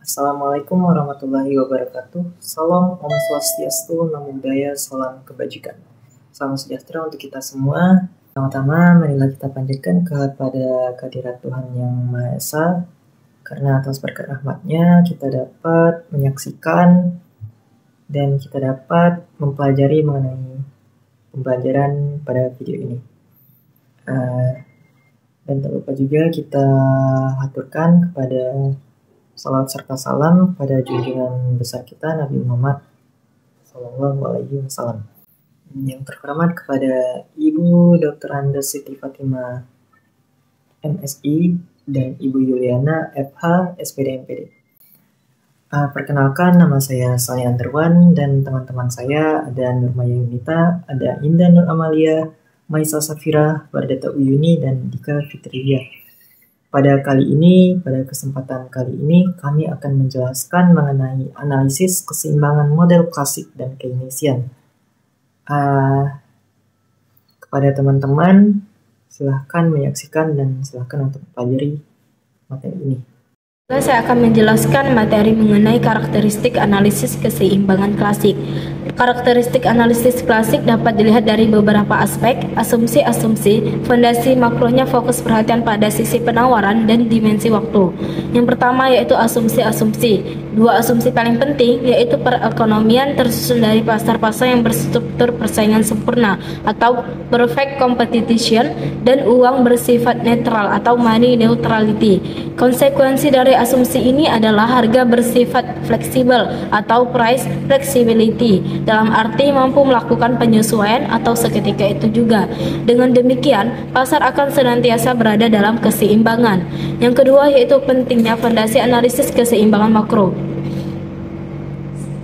Assalamualaikum warahmatullahi wabarakatuh. Salam Om Swastiastu, Namo Buddhaya, salam kebajikan. Salam sejahtera untuk kita semua. Pertama-tama, marilah kita panjatkan kepada kehadirat Tuhan Yang Maha Esa, karena atas berkat rahmat-Nya kita dapat menyaksikan dan kita dapat mempelajari mengenai pembelajaran pada video ini. Dan tak lupa juga kita haturkan kepada salawat serta salam pada junjungan besar kita Nabi Muhammad SAW. Yang terhormat kepada Ibu Dr. Andes Siti Fatimah MSI dan Ibu Yuliana FH SPD MPD. Perkenalkan, nama saya Salih Anderwan dan teman-teman saya ada Nurmaya Yunita, ada Indah Nur Amalia, Maisa Safira, Bardata Uyuni, dan Dika Fitria. Pada kesempatan kali ini, kami akan menjelaskan mengenai analisis keseimbangan model klasik dan Keynesian. Kepada teman-teman, silahkan menyaksikan dan silahkan untuk mempelajari materi ini. Saya akan menjelaskan materi mengenai karakteristik analisis keseimbangan klasik. Karakteristik analisis klasik dapat dilihat dari beberapa aspek, asumsi-asumsi, fondasi makronya fokus perhatian pada sisi penawaran dan dimensi waktu. Yang pertama yaitu asumsi-asumsi. Dua asumsi paling penting yaitu perekonomian tersusun dari pasar-pasar yang berstruktur persaingan sempurna atau perfect competition dan uang bersifat netral atau money neutrality. Konsekuensi dari asumsi ini adalah harga bersifat fleksibel atau price flexibility, dalam arti mampu melakukan penyesuaian atau seketika itu juga. Dengan demikian, pasar akan senantiasa berada dalam keseimbangan. Yang kedua yaitu pentingnya fondasi analisis keseimbangan makro.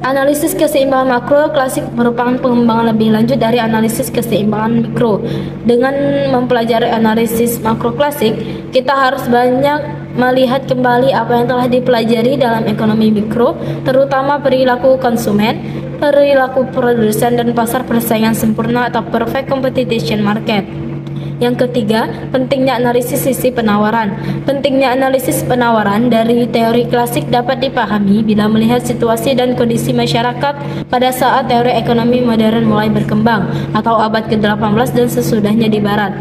Analisis keseimbangan makro klasik merupakan pengembangan lebih lanjut dari analisis keseimbangan mikro. Dengan mempelajari analisis makro klasik, kita harus banyak melihat kembali apa yang telah dipelajari dalam ekonomi mikro, terutama perilaku konsumen, perilaku produsen, dan pasar persaingan sempurna atau perfect competition market. Yang ketiga, pentingnya analisis sisi penawaran. Pentingnya analisis penawaran dari teori klasik dapat dipahami bila melihat situasi dan kondisi masyarakat pada saat teori ekonomi modern mulai berkembang atau abad ke-18 dan sesudahnya di barat.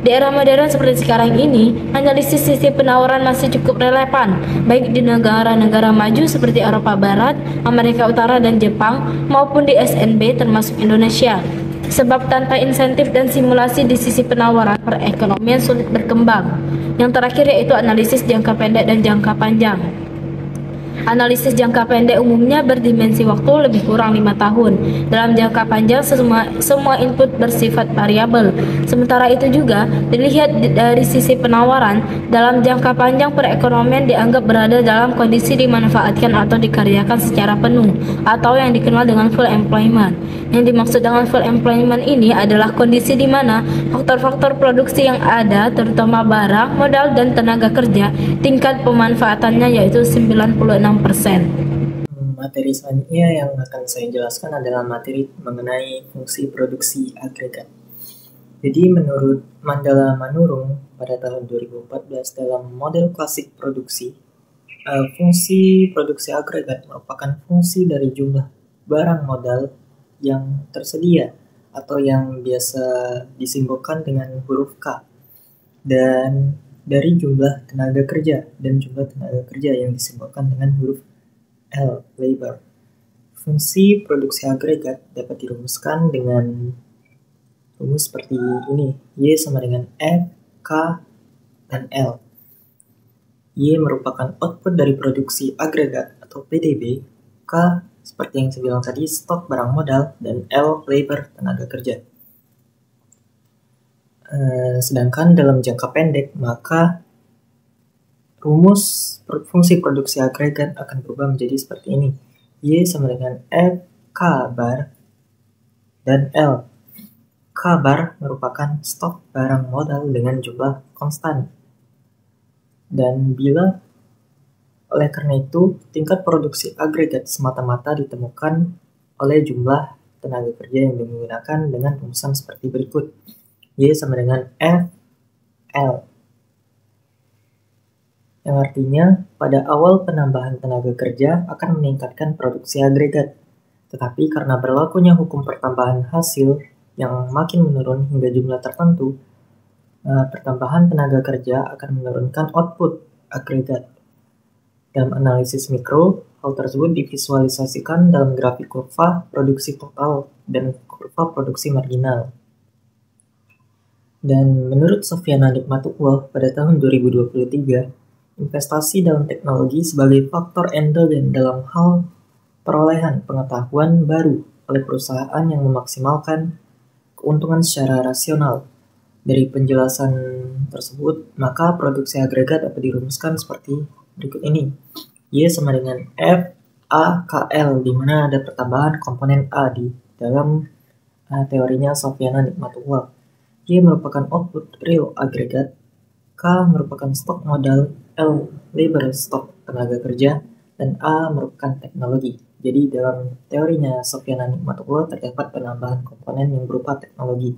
Di era modern seperti sekarang ini, analisis sisi penawaran masih cukup relevan, baik di negara-negara maju seperti Eropa Barat, Amerika Utara, dan Jepang, maupun di SNB termasuk Indonesia. Sebab tanpa insentif dan simulasi di sisi penawaran, perekonomian sulit berkembang. Yang terakhir yaitu analisis jangka pendek dan jangka panjang. Analisis jangka pendek umumnya berdimensi waktu lebih kurang 5 tahun. Dalam jangka panjang semua input bersifat variabel. Sementara itu juga dilihat dari sisi penawaran, dalam jangka panjang perekonomian dianggap berada dalam kondisi dimanfaatkan atau dikaryakan secara penuh atau yang dikenal dengan full employment. Yang dimaksud dengan full employment ini adalah kondisi di mana faktor-faktor produksi yang ada, terutama barang, modal, dan tenaga kerja, tingkat pemanfaatannya yaitu 96%. Materi selanjutnya yang akan saya jelaskan adalah materi mengenai fungsi produksi agregat. Jadi menurut Mandala Manurung pada tahun 2014 dalam model klasik produksi, fungsi produksi agregat merupakan fungsi dari jumlah barang modal yang tersedia atau yang biasa disimbolkan dengan huruf K, dan dari jumlah tenaga kerja dan jumlah tenaga kerja yang disimbolkan dengan huruf L, labor. Fungsi produksi agregat dapat dirumuskan dengan rumus seperti ini. Y sama dengan F, K, dan L. Y merupakan output dari produksi agregat atau PDB, K seperti yang saya bilang tadi stok barang modal, dan L, labor, tenaga kerja. Sedangkan dalam jangka pendek, maka rumus fungsi produksi agregat akan berubah menjadi seperti ini. Y sama dengan F K bar dan L. K bar merupakan stok barang modal dengan jumlah konstan. Dan oleh karena itu, tingkat produksi agregat semata-mata ditemukan oleh jumlah tenaga kerja yang digunakan dengan rumusan seperti berikut. Y sama dengan F L. yang artinya pada awal penambahan tenaga kerja akan meningkatkan produksi agregat. Tetapi karena berlakunya hukum pertambahan hasil yang makin menurun hingga jumlah tertentu, pertambahan tenaga kerja akan menurunkan output agregat. Dalam analisis mikro, hal tersebut divisualisasikan dalam grafik kurva produksi total dan kurva produksi marginal. Dan menurut Sofyana Nikmatullah pada tahun 2023, investasi dalam teknologi sebagai faktor endogen dalam hal perolehan pengetahuan baru oleh perusahaan yang memaksimalkan keuntungan secara rasional. Dari penjelasan tersebut, maka produksi agregat dapat dirumuskan seperti berikut ini. Y sama dengan F A K L, di mana ada pertambahan komponen A di dalam teorinya Sofyana Nikmatullah. Y merupakan output real agregat, K merupakan stok modal, L labor stok tenaga kerja, dan A merupakan teknologi. Jadi dalam teorinya Sofyana Nikmatullah terdapat penambahan komponen yang berupa teknologi.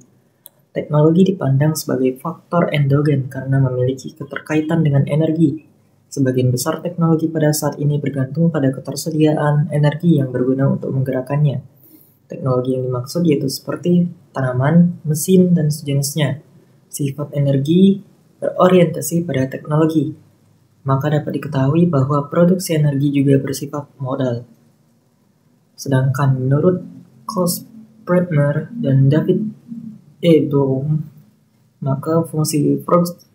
Teknologi dipandang sebagai faktor endogen karena memiliki keterkaitan dengan energi. Sebagian besar teknologi pada saat ini bergantung pada ketersediaan energi yang berguna untuk menggerakkannya. Teknologi yang dimaksud yaitu seperti tanaman, mesin, dan sejenisnya. Sifat energi berorientasi pada teknologi. Maka dapat diketahui bahwa produksi energi juga bersifat modal. Sedangkan menurut Klaus Breitner dan David E. Bohm, maka fungsi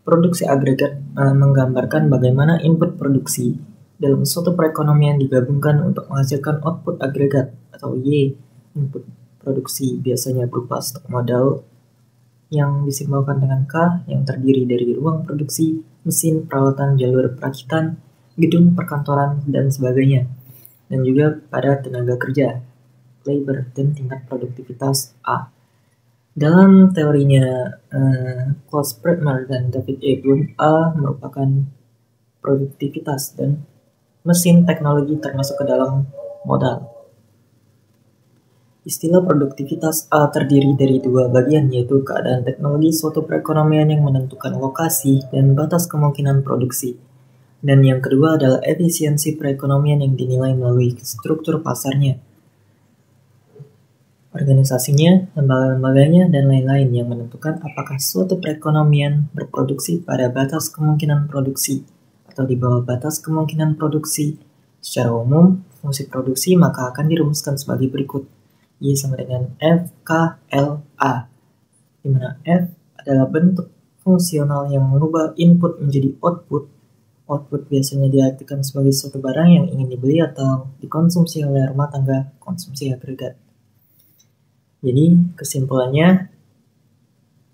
produksi agregat menggambarkan bagaimana input produksi dalam suatu perekonomian digabungkan untuk menghasilkan output agregat atau Y. Input produksi biasanya berupa stok modal yang disimbolkan dengan K yang terdiri dari ruang produksi, mesin, peralatan, jalur perakitan, gedung perkantoran, dan sebagainya. Dan juga pada tenaga kerja, labor, dan tingkat produktivitas A. Dalam teorinya Klaus Breitner dan David E. Bohm, A merupakan produktivitas dan mesin teknologi termasuk ke dalam modal. Istilah produktivitas A terdiri dari dua bagian, yaitu keadaan teknologi suatu perekonomian yang menentukan lokasi dan batas kemungkinan produksi. Dan yang kedua adalah efisiensi perekonomian yang dinilai melalui struktur pasarnya, organisasinya, lembaga-lembaganya, dan lain-lain yang menentukan apakah suatu perekonomian berproduksi pada batas kemungkinan produksi atau di bawah batas kemungkinan produksi. Secara umum, fungsi produksi maka akan dirumuskan sebagai berikut. Y sama dengan F, K, L, A, di mana F adalah bentuk fungsional yang mengubah input menjadi output. Output biasanya diartikan sebagai suatu barang yang ingin dibeli atau dikonsumsi oleh rumah tangga, konsumsi agregat. Jadi, kesimpulannya,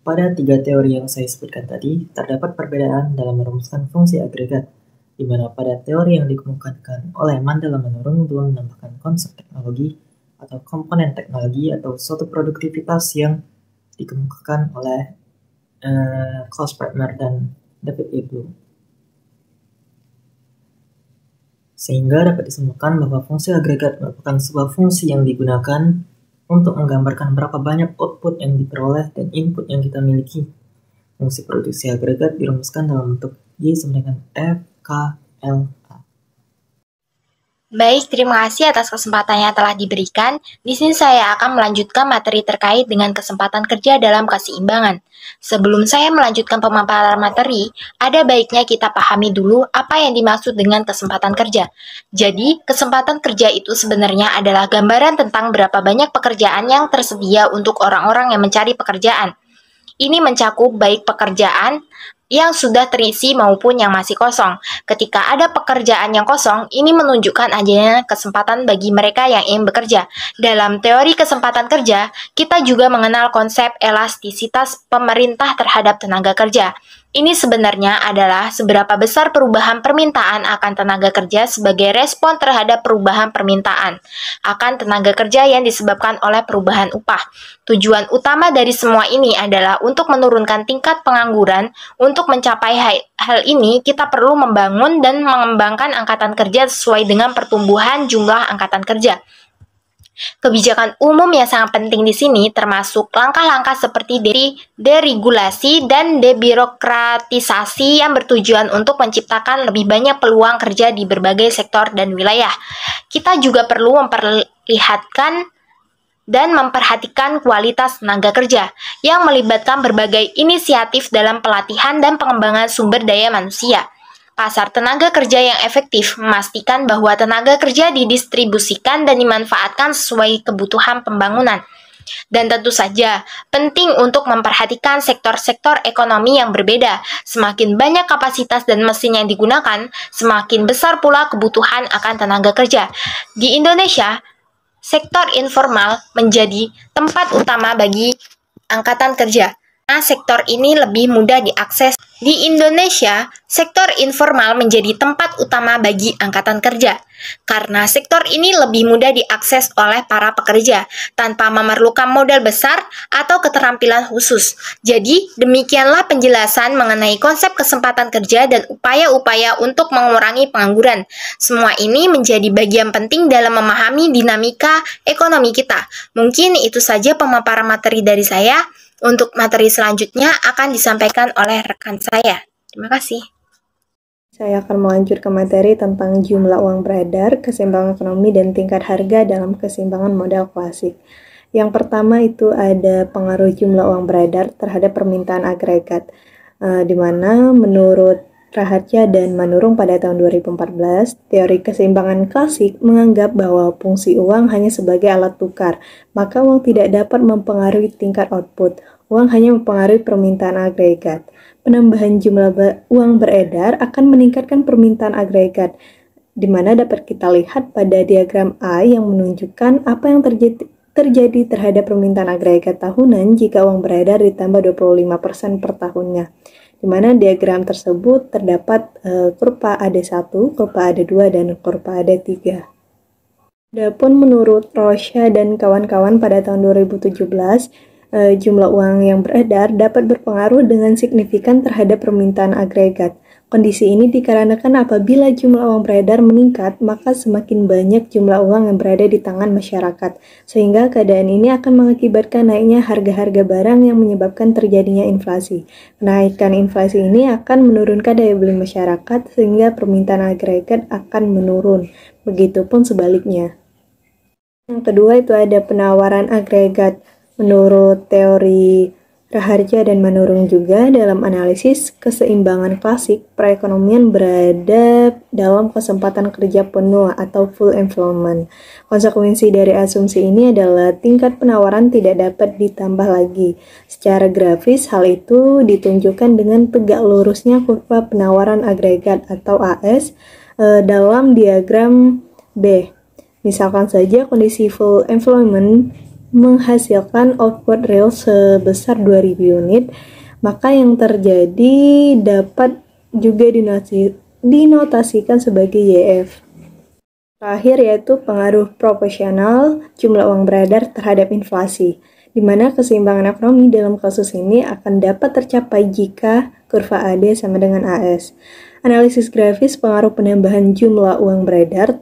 pada tiga teori yang saya sebutkan tadi, terdapat perbedaan dalam merumuskan fungsi agregat, di mana pada teori yang dikemukakan oleh Mandala Manurung belum menambahkan konsep teknologi atau komponen teknologi atau suatu produktivitas yang dikemukakan oleh Klaus Breitner dan David E. Bohm. Sehingga dapat disimpulkan bahwa fungsi agregat merupakan sebuah fungsi yang digunakan untuk menggambarkan berapa banyak output yang diperoleh dan input yang kita miliki. Fungsi produksi agregat dirumuskan dalam bentuk Y sama dengan F, K, L, A. Baik, terima kasih atas kesempatan yang telah diberikan. Di sini saya akan melanjutkan materi terkait dengan kesempatan kerja dalam keseimbangan. Sebelum saya melanjutkan pemaparan materi, ada baiknya kita pahami dulu apa yang dimaksud dengan kesempatan kerja. Jadi, kesempatan kerja itu sebenarnya adalah gambaran tentang berapa banyak pekerjaan yang tersedia untuk orang-orang yang mencari pekerjaan. Ini mencakup baik pekerjaan yang sudah terisi maupun yang masih kosong. Ketika ada pekerjaan yang kosong, ini menunjukkan adanya kesempatan bagi mereka yang ingin bekerja. Dalam teori kesempatan kerja, kita juga mengenal konsep elastisitas pemerintah terhadap tenaga kerja. Ini sebenarnya adalah seberapa besar perubahan permintaan akan tenaga kerja sebagai respon terhadap perubahan permintaan akan tenaga kerja yang disebabkan oleh perubahan upah. Tujuan utama dari semua ini adalah untuk menurunkan tingkat pengangguran. Untuk mencapai hal ini, kita perlu membangun dan mengembangkan angkatan kerja sesuai dengan pertumbuhan jumlah angkatan kerja. Kebijakan umum yang sangat penting di sini termasuk langkah-langkah seperti deregulasi dan debirokratisasi yang bertujuan untuk menciptakan lebih banyak peluang kerja di berbagai sektor dan wilayah. Kita juga perlu memperlihatkan dan memperhatikan kualitas tenaga kerja yang melibatkan berbagai inisiatif dalam pelatihan dan pengembangan sumber daya manusia. Pasar tenaga kerja yang efektif memastikan bahwa tenaga kerja didistribusikan dan dimanfaatkan sesuai kebutuhan pembangunan. Dan tentu saja, penting untuk memperhatikan sektor-sektor ekonomi yang berbeda. Semakin banyak kapasitas dan mesin yang digunakan, semakin besar pula kebutuhan akan tenaga kerja. Di Indonesia, sektor informal menjadi tempat utama bagi angkatan kerja. Karena sektor ini lebih mudah diakses. Di Indonesia, sektor informal menjadi tempat utama bagi angkatan kerja. Karena sektor ini lebih mudah diakses oleh para pekerja tanpa memerlukan modal besar atau keterampilan khusus. Jadi, demikianlah penjelasan mengenai konsep kesempatan kerja dan upaya-upaya untuk mengurangi pengangguran. Semua ini menjadi bagian penting dalam memahami dinamika ekonomi kita. Mungkin itu saja pemaparan materi dari saya. Untuk materi selanjutnya akan disampaikan oleh rekan saya. Terima kasih. Saya akan melanjutkan materi tentang jumlah uang beredar, keseimbangan ekonomi, dan tingkat harga dalam keseimbangan modal klasik. Yang pertama itu ada pengaruh jumlah uang beredar terhadap permintaan agregat, di mana menurut Raharja dan Manurung pada tahun 2014, teori keseimbangan klasik menganggap bahwa fungsi uang hanya sebagai alat tukar, maka uang tidak dapat mempengaruhi tingkat output. Uang hanya mempengaruhi permintaan agregat. Penambahan jumlah uang beredar akan meningkatkan permintaan agregat, di mana dapat kita lihat pada diagram A yang menunjukkan apa yang terjadi terhadap permintaan agregat tahunan jika uang beredar ditambah 25% per tahunnya. Di mana diagram tersebut terdapat kurva AD1, kurva AD2, dan kurva AD3. Adapun menurut Rosha dan kawan-kawan pada tahun 2017, jumlah uang yang beredar dapat berpengaruh dengan signifikan terhadap permintaan agregat. Kondisi ini dikarenakan apabila jumlah uang beredar meningkat, maka semakin banyak jumlah uang yang berada di tangan masyarakat, sehingga keadaan ini akan mengakibatkan naiknya harga-harga barang yang menyebabkan terjadinya inflasi. Kenaikan inflasi ini akan menurunkan daya beli masyarakat, sehingga permintaan agregat akan menurun. Begitupun sebaliknya. Yang kedua itu ada penawaran agregat. Menurut teori Raharja dan Manurung juga, dalam analisis keseimbangan klasik, perekonomian berada dalam kesempatan kerja penuh atau full employment. Konsekuensi dari asumsi ini adalah tingkat penawaran tidak dapat ditambah lagi. Secara grafis, hal itu ditunjukkan dengan tegak lurusnya kurva penawaran agregat atau AS dalam diagram B. Misalkan saja kondisi full employment menghasilkan output real sebesar 2000 unit, maka yang terjadi dapat juga dinotasikan sebagai YF. Terakhir yaitu pengaruh proporsional jumlah uang beredar terhadap inflasi, di mana keseimbangan ekonomi dalam kasus ini akan dapat tercapai jika kurva AD sama dengan AS. Analisis grafis pengaruh penambahan jumlah uang beredar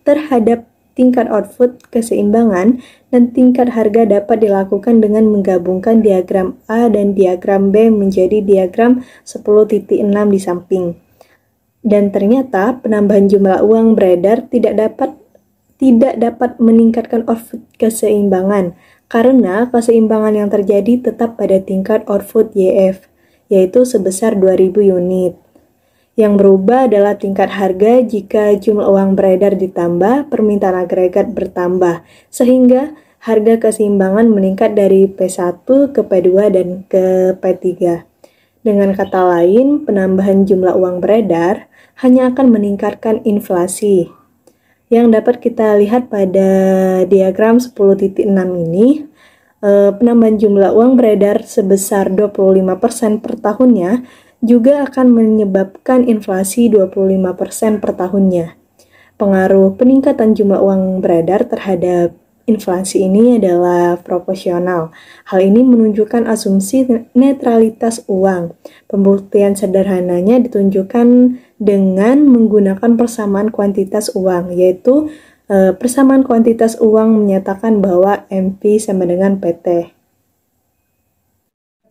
terhadap tingkat output keseimbangan dan tingkat harga dapat dilakukan dengan menggabungkan diagram A dan diagram B menjadi diagram 10.6 di samping. Dan ternyata penambahan jumlah uang beredar tidak dapat meningkatkan output keseimbangan karena keseimbangan yang terjadi tetap pada tingkat output YF, yaitu sebesar 2000 unit. Yang berubah adalah tingkat harga jika jumlah uang beredar ditambah, permintaan agregat bertambah, sehingga harga keseimbangan meningkat dari P1 ke P2 dan ke P3. Dengan kata lain, penambahan jumlah uang beredar hanya akan meningkatkan inflasi. Yang dapat kita lihat pada diagram 10.6 ini, penambahan jumlah uang beredar sebesar 25% per tahunnya juga akan menyebabkan inflasi 25% per tahunnya. Pengaruh peningkatan jumlah uang beredar terhadap inflasi ini adalah proporsional. Hal ini menunjukkan asumsi netralitas uang. Pembuktian sederhananya ditunjukkan dengan menggunakan persamaan kuantitas uang, yaitu Persamaan kuantitas uang menyatakan bahwa MP sama dengan PT.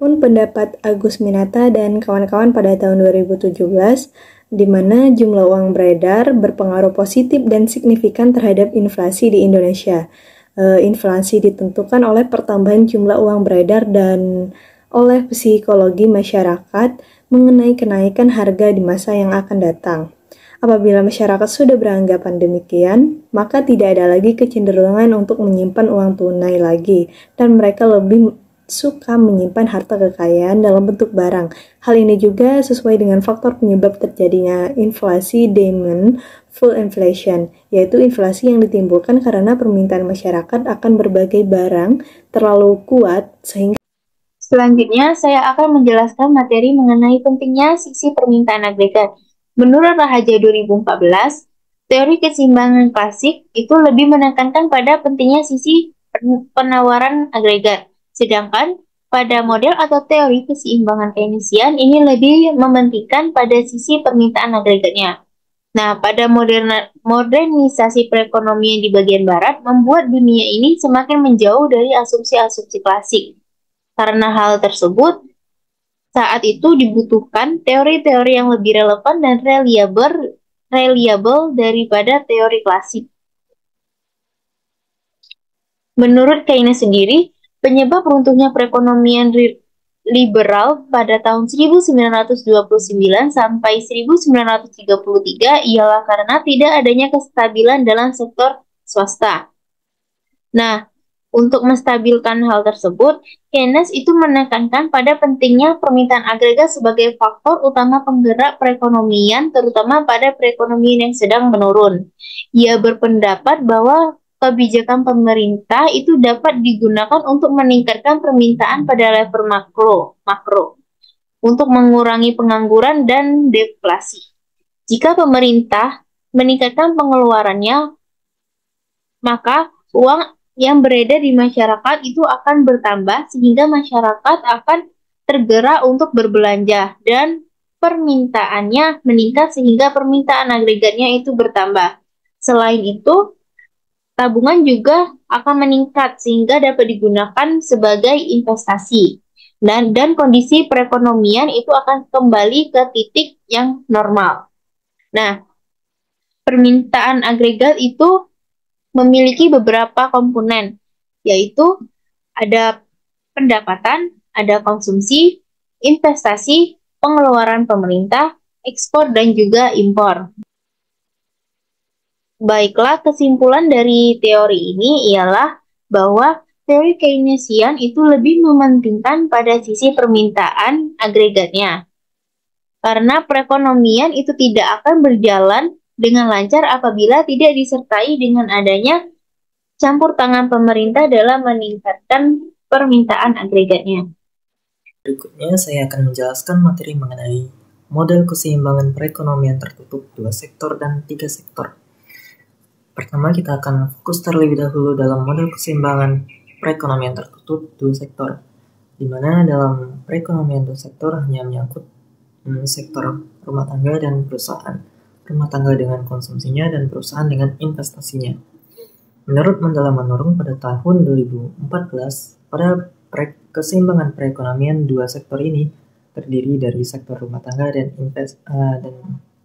Pun pendapat Agus Minata dan kawan-kawan pada tahun 2017, di mana jumlah uang beredar berpengaruh positif dan signifikan terhadap inflasi di Indonesia. Inflasi ditentukan oleh pertambahan jumlah uang beredar dan oleh psikologi masyarakat mengenai kenaikan harga di masa yang akan datang. Apabila masyarakat sudah beranggapan demikian, maka tidak ada lagi kecenderungan untuk menyimpan uang tunai lagi, dan mereka lebih suka menyimpan harta kekayaan dalam bentuk barang. Hal ini juga sesuai dengan faktor penyebab terjadinya inflasi demand full inflation, yaitu inflasi yang ditimbulkan karena permintaan masyarakat akan berbagai barang terlalu kuat sehingga. Selanjutnya, saya akan menjelaskan materi mengenai pentingnya sisi permintaan agregat. Menurut Rahaja 2014, teori keseimbangan klasik itu lebih menekankan pada pentingnya sisi penawaran agregat. Sedangkan pada model atau teori keseimbangan Keynesian ini lebih mementingkan pada sisi permintaan agregatnya. Nah, pada modernisasi perekonomian di bagian barat membuat dunia ini semakin menjauh dari asumsi-asumsi klasik. Karena hal tersebut, saat itu dibutuhkan teori-teori yang lebih relevan dan reliable daripada teori klasik. Menurut Keynes sendiri, penyebab runtuhnya perekonomian liberal pada tahun 1929 sampai 1933 ialah karena tidak adanya kestabilan dalam sektor swasta. Nah, untuk menstabilkan hal tersebut, Keynes itu menekankan pada pentingnya permintaan agregat sebagai faktor utama penggerak perekonomian, terutama pada perekonomian yang sedang menurun. Ia berpendapat bahwa kebijakan pemerintah itu dapat digunakan untuk meningkatkan permintaan pada level makro untuk mengurangi pengangguran dan deflasi. Jika pemerintah meningkatkan pengeluarannya, maka uang yang beredar di masyarakat itu akan bertambah sehingga masyarakat akan tergerak untuk berbelanja dan permintaannya meningkat sehingga permintaan agregatnya itu bertambah. Selain itu, tabungan juga akan meningkat sehingga dapat digunakan sebagai investasi. Dan kondisi perekonomian itu akan kembali ke titik yang normal. Nah, permintaan agregat itu memiliki beberapa komponen, yaitu ada pendapatan, ada konsumsi, investasi, pengeluaran pemerintah, ekspor, dan juga impor. Baiklah, kesimpulan dari teori ini ialah bahwa teori Keynesian itu lebih mementingkan pada sisi permintaan agregatnya. Karena perekonomian itu tidak akan berjalan dengan lancar apabila tidak disertai dengan adanya campur tangan pemerintah dalam meningkatkan permintaan agregatnya. Berikutnya saya akan menjelaskan materi mengenai model keseimbangan perekonomian tertutup 2 sektor dan 3 sektor. Pertama, kita akan fokus terlebih dahulu dalam model keseimbangan perekonomian tertutup 2 sektor, di mana dalam perekonomian 2 sektor hanya menyangkut sektor rumah tangga dan perusahaan, rumah tangga dengan konsumsinya dan perusahaan dengan investasinya. Menurut Mandala Manurung pada tahun 2014, pada keseimbangan perekonomian 2 sektor ini terdiri dari sektor rumah tangga dan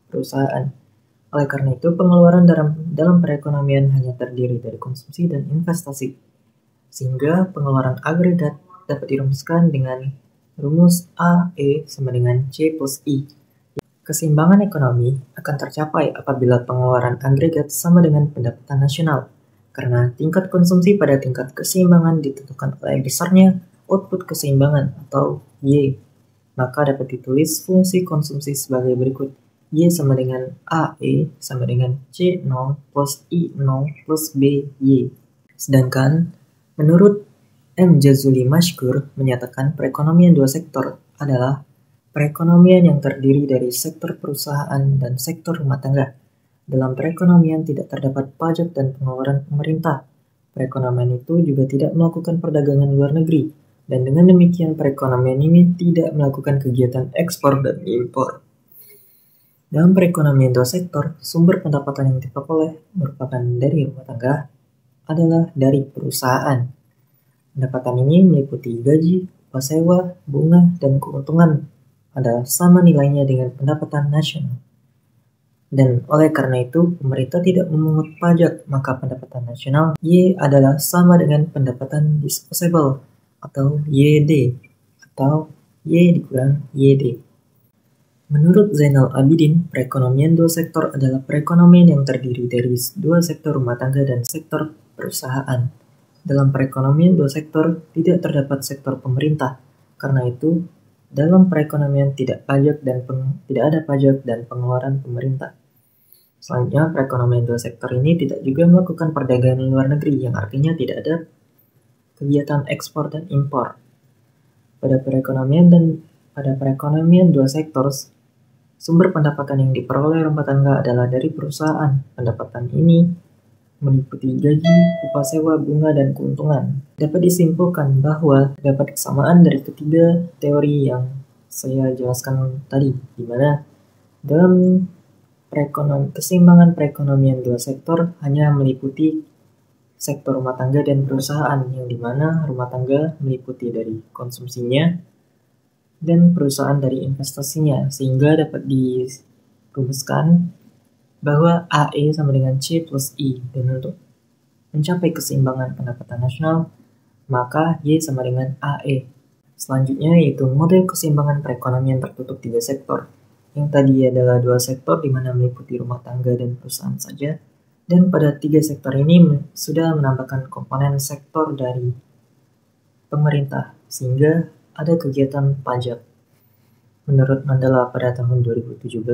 perusahaan. Oleh karena itu, pengeluaran dalam perekonomian hanya terdiri dari konsumsi dan investasi, sehingga pengeluaran agregat dapat dirumuskan dengan rumus A/E sama dengan C plus I. Keseimbangan ekonomi akan tercapai apabila pengeluaran agregat sama dengan pendapatan nasional, karena tingkat konsumsi pada tingkat keseimbangan ditentukan oleh besarnya output keseimbangan atau Y. Maka dapat ditulis fungsi konsumsi sebagai berikut. Y sama dengan AE sama dengan C0 plus I0 plus BY. Sedangkan menurut M. Jazuli Mashkur menyatakan perekonomian 2 sektor adalah perekonomian yang terdiri dari sektor perusahaan dan sektor rumah tangga. Dalam perekonomian tidak terdapat pajak dan pengeluaran pemerintah. Perekonomian itu juga tidak melakukan perdagangan luar negeri, dan dengan demikian perekonomian ini tidak melakukan kegiatan ekspor dan impor. Dalam perekonomian dua sektor, sumber pendapatan yang diperoleh merupakan dari rumah tangga adalah dari perusahaan. Pendapatan ini meliputi gaji, upah sewa, bunga, dan keuntungan adalah sama nilainya dengan pendapatan nasional. Dan oleh karena itu, pemerintah tidak memungut pajak, maka pendapatan nasional Y adalah sama dengan pendapatan disposable atau YD atau Y dikurang YD. Menurut Zainal Abidin, perekonomian dua sektor adalah perekonomian yang terdiri dari dua sektor rumah tangga dan sektor perusahaan. Dalam perekonomian dua sektor tidak terdapat sektor pemerintah. Karena itu, dalam perekonomian tidak ada pajak dan pengeluaran pemerintah. Selanjutnya, perekonomian dua sektor ini tidak juga melakukan perdagangan luar negeri, yang artinya tidak ada kegiatan ekspor dan impor. Pada perekonomian dua sektor, sumber pendapatan yang diperoleh rumah tangga adalah dari perusahaan. Pendapatan ini meliputi gaji, upah sewa, bunga, dan keuntungan. Dapat disimpulkan bahwa terdapat kesamaan dari ketiga teori yang saya jelaskan tadi, di mana dalam keseimbangan perekonomian dua sektor hanya meliputi sektor rumah tangga dan perusahaan, yang dimana rumah tangga meliputi dari konsumsinya dan perusahaan dari investasinya, sehingga dapat dirumuskan bahwa AE sama dengan C plus I, dan untuk mencapai keseimbangan pendapatan nasional, maka Y sama dengan AE. Selanjutnya yaitu model keseimbangan perekonomian tertutup tiga sektor, yang tadi adalah dua sektor di mana meliputi rumah tangga dan perusahaan saja, dan pada tiga sektor ini sudah menambahkan komponen sektor dari pemerintah, sehingga ada kegiatan pajak. Menurut Mandala pada tahun 2017,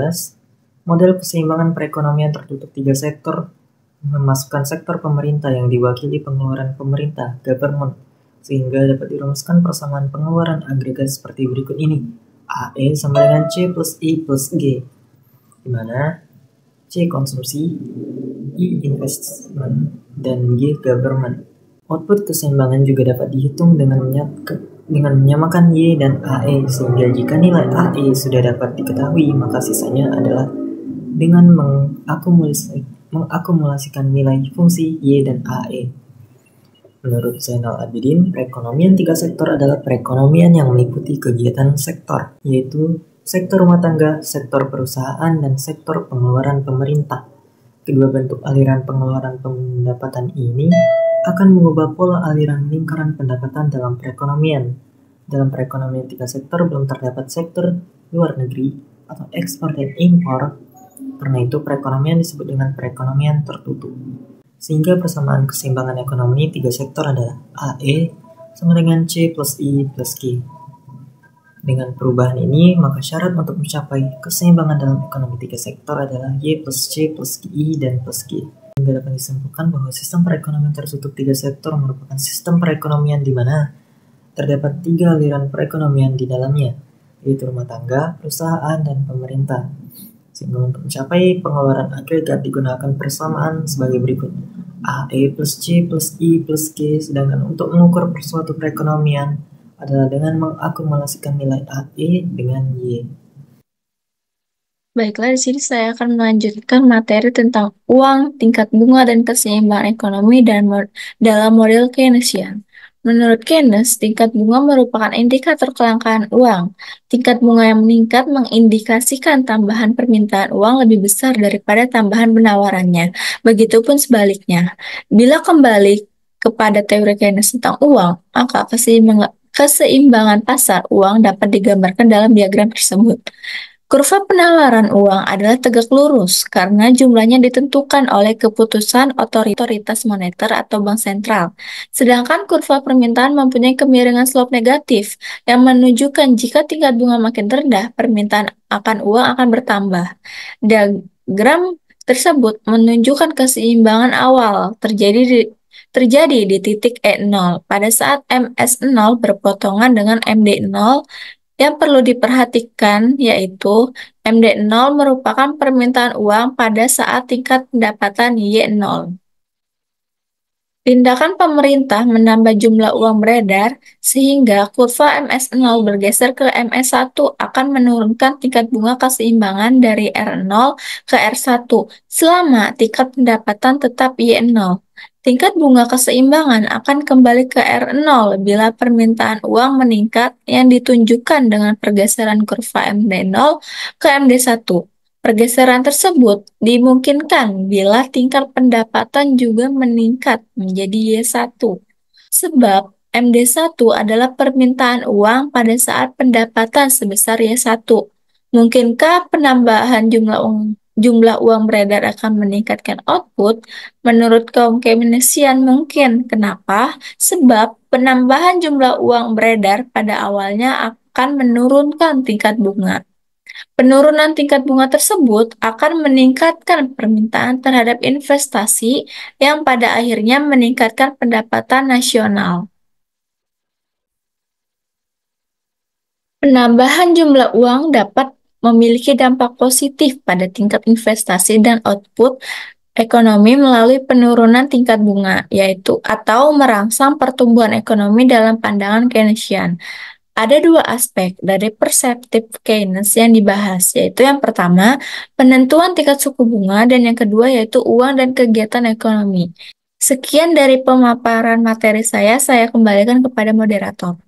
model keseimbangan perekonomian tertutup tiga sektor memasukkan sektor pemerintah yang diwakili pengeluaran pemerintah, government, sehingga dapat dirumuskan persamaan pengeluaran agregat seperti berikut ini. AE sama dengan C plus I plus G, di mana C konsumsi, I investment, dan G government. Output keseimbangan juga dapat dihitung dengan menyamakan Y dan AE, sehingga jika nilai AE sudah dapat diketahui, maka sisanya adalah dengan mengakumulasikan nilai fungsi Y dan AE. Menurut Zainal Abidin, perekonomian tiga sektor adalah perekonomian yang meliputi kegiatan sektor, yaitu sektor rumah tangga, sektor perusahaan, dan sektor pengeluaran pemerintah. Kedua bentuk aliran pengeluaran pendapatan ini akan mengubah pola aliran lingkaran pendapatan dalam perekonomian. Dalam perekonomian tiga sektor belum terdapat sektor luar negeri atau ekspor dan impor, karena itu perekonomian disebut dengan perekonomian tertutup. Sehingga persamaan keseimbangan ekonomi tiga sektor adalah AE sama dengan C plus I plus G. Dengan perubahan ini, maka syarat untuk mencapai keseimbangan dalam ekonomi tiga sektor adalah Y plus C plus I dan plus G. Sehingga dapat disimpulkan bahwa sistem perekonomian tertutup tiga sektor merupakan sistem perekonomian di mana terdapat tiga aliran perekonomian di dalamnya, yaitu rumah tangga, perusahaan, dan pemerintah. Sehingga untuk mencapai pengeluaran agregat digunakan persamaan sebagai berikut. AE plus C plus I plus G, sedangkan untuk mengukur suatu perekonomian adalah dengan mengakumulasikan nilai AE dengan Y. Baiklah, di sini saya akan melanjutkan materi tentang uang, tingkat bunga, dan keseimbangan ekonomi dalam model Keynesian. Menurut Keynes, tingkat bunga merupakan indikator kelangkaan uang. Tingkat bunga yang meningkat mengindikasikan tambahan permintaan uang lebih besar daripada tambahan penawarannya. Begitupun sebaliknya. Bila kembali kepada teori Keynes tentang uang, maka keseimbangan pasar uang dapat digambarkan dalam diagram tersebut. Kurva penawaran uang adalah tegak lurus karena jumlahnya ditentukan oleh keputusan otoritas moneter atau bank sentral. Sedangkan kurva permintaan mempunyai kemiringan slope negatif yang menunjukkan jika tingkat bunga makin rendah, permintaan akan uang akan bertambah. Diagram tersebut menunjukkan keseimbangan awal terjadi di titik E0 pada saat MS0 berpotongan dengan MD0. Yang perlu diperhatikan yaitu MD0 merupakan permintaan uang pada saat tingkat pendapatan Y0. Tindakan pemerintah menambah jumlah uang beredar sehingga kurva MS0 bergeser ke MS1 akan menurunkan tingkat bunga keseimbangan dari R0 ke R1 selama tingkat pendapatan tetap Y0. Tingkat bunga keseimbangan akan kembali ke R0 bila permintaan uang meningkat yang ditunjukkan dengan pergeseran kurva MD0 ke MD1. Pergeseran tersebut dimungkinkan bila tingkat pendapatan juga meningkat menjadi Y1. Sebab MD1 adalah permintaan uang pada saat pendapatan sebesar Y1. Mungkinkah penambahan jumlah uang beredar akan meningkatkan output? Menurut kaum Keynesian mungkin. Kenapa? Sebab penambahan jumlah uang beredar pada awalnya akan menurunkan tingkat bunga. Penurunan tingkat bunga tersebut akan meningkatkan permintaan terhadap investasi yang pada akhirnya meningkatkan pendapatan nasional. Penambahan jumlah uang dapat memiliki dampak positif pada tingkat investasi dan output ekonomi melalui penurunan tingkat bunga, yaitu atau merangsang pertumbuhan ekonomi dalam pandangan Keynesian. Ada dua aspek dari perseptif Keynes yang dibahas, yaitu yang pertama, penentuan tingkat suku bunga, dan yang kedua yaitu uang dan kegiatan ekonomi. Sekian dari pemaparan materi saya kembalikan kepada moderator.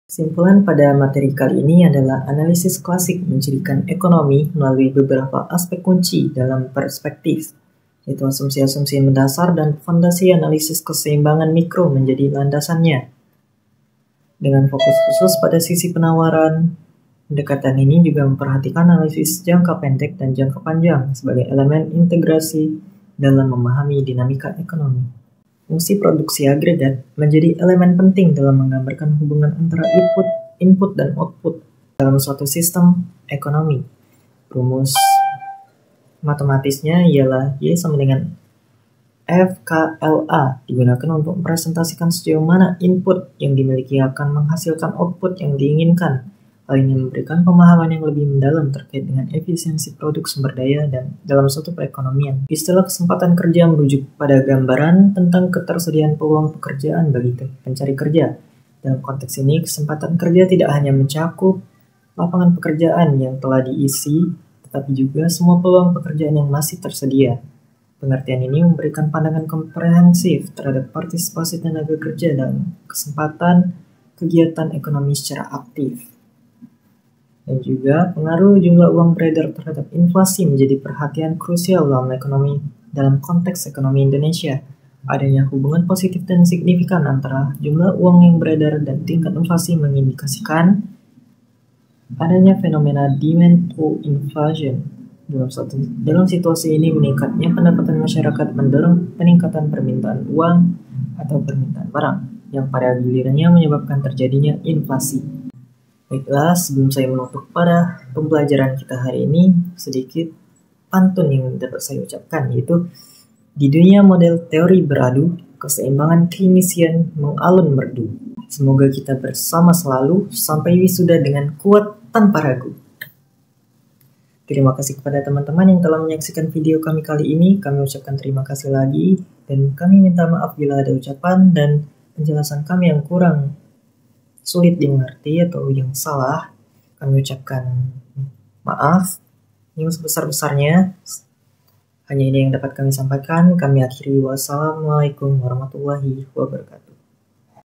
Kesimpulan pada materi kali ini adalah analisis klasik mencirikan ekonomi melalui beberapa aspek kunci dalam perspektif, yaitu asumsi-asumsi mendasar dan fondasi analisis keseimbangan mikro menjadi landasannya. Dengan fokus khusus pada sisi penawaran, pendekatan ini juga memperhatikan analisis jangka pendek dan jangka panjang sebagai elemen integrasi dalam memahami dinamika ekonomi. Fungsi produksi agregat menjadi elemen penting dalam menggambarkan hubungan antara input dan output dalam suatu sistem ekonomi. Rumus matematisnya ialah Y sama dengan FKLA digunakan untuk mempresentasikan sejauh mana input yang dimiliki akan menghasilkan output yang diinginkan. Hal ini memberikan pemahaman yang lebih mendalam terkait dengan efisiensi produk sumber daya dan dalam suatu perekonomian. Istilah kesempatan kerja merujuk pada gambaran tentang ketersediaan peluang pekerjaan bagi pencari kerja. Dalam konteks ini, kesempatan kerja tidak hanya mencakup lapangan pekerjaan yang telah diisi, tetapi juga semua peluang pekerjaan yang masih tersedia. Pengertian ini memberikan pandangan komprehensif terhadap partisipasi tenaga kerja dan kesempatan kegiatan ekonomi secara aktif. Dan juga pengaruh jumlah uang beredar terhadap inflasi menjadi perhatian krusial dalam konteks ekonomi Indonesia. Adanya hubungan positif dan signifikan antara jumlah uang yang beredar dan tingkat inflasi mengindikasikan adanya fenomena demand pull inflation. Dalam situasi ini, meningkatnya pendapatan masyarakat mendorong peningkatan permintaan uang atau permintaan barang, yang pada gilirannya menyebabkan terjadinya inflasi. Baiklah, sebelum saya menutup pada pembelajaran kita hari ini, sedikit pantun yang dapat saya ucapkan, yaitu di dunia model teori beradu, keseimbangan Keynesian mengalun merdu. Semoga kita bersama selalu sampai wisuda dengan kuat tanpa ragu. Terima kasih kepada teman-teman yang telah menyaksikan video kami kali ini. Kami ucapkan terima kasih lagi, dan kami minta maaf bila ada ucapan dan penjelasan kami yang kurang sulit dimengerti atau yang salah. Kami ucapkan maaf yang sebesar-besarnya. Hanya ini yang dapat kami sampaikan. Kami akhiri. Wassalamualaikum warahmatullahi wabarakatuh.